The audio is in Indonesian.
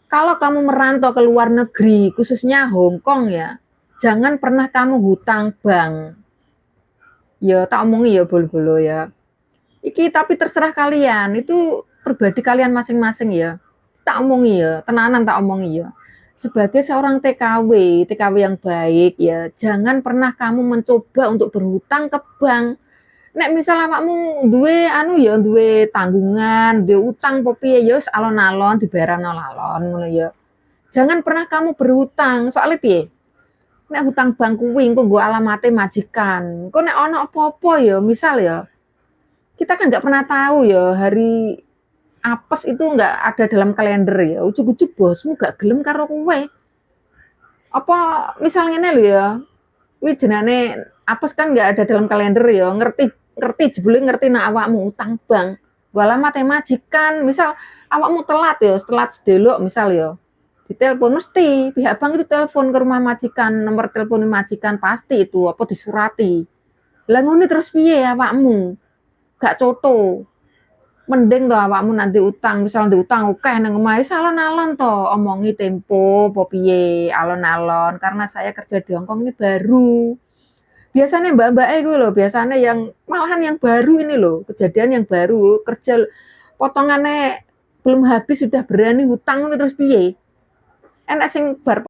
Kalau kamu merantau ke luar negeri, khususnya Hong Kong ya, jangan pernah kamu hutang bank. Ya tak omongi ya bolo-bolo ya. Iki tapi terserah kalian, itu pribadi kalian masing-masing ya. Tak omongi ya, tenanan tak omongi ya. Sebagai seorang TKW yang baik ya, jangan pernah kamu mencoba untuk berhutang ke bank. Nek misal awakmu duwe anu ya, duwe tanggungan, duwe utang apa piye ya wis alon-alon dibayar alon-alon ngono ya. Jangan pernah kamu berhutang, soalnya piye? Nek hutang bank kuwi engko nggo alamate majikan. Engko nek ana apa-apa ya, misal ya, kita kan nggak pernah tahu ya hari apes itu nggak ada dalam kalender ya. Ujug-ujug bosmu gak gelem karo kowe. Apa misal ngene lho ya, kuwi jenenge apes kan nggak ada dalam kalender ya, ngerti ngerti jebule ngerti nek awakmu utang bank. Nggo alamate majikan, misal awakmu telat ya, telat sedelok misal ya. Ditelepon mesti pihak bank itu telepon ke rumah majikan, nomor telepon majikan pasti itu apa disurati. Lah ngono terus piye awakmu? Gak coto. Mending to awakmu nanti utang, misal diutang akeh nang omah wis alon-alon to, omongi tempo apa piye, alon-alon karena saya kerja di Hongkong ini baru. Biasanya mbak-mbak kuwi lho, biasanya yang malahan yang baru ini loh, kejadian yang baru, kerja potongannya belum habis sudah berani hutang terus piye? Enak sing bar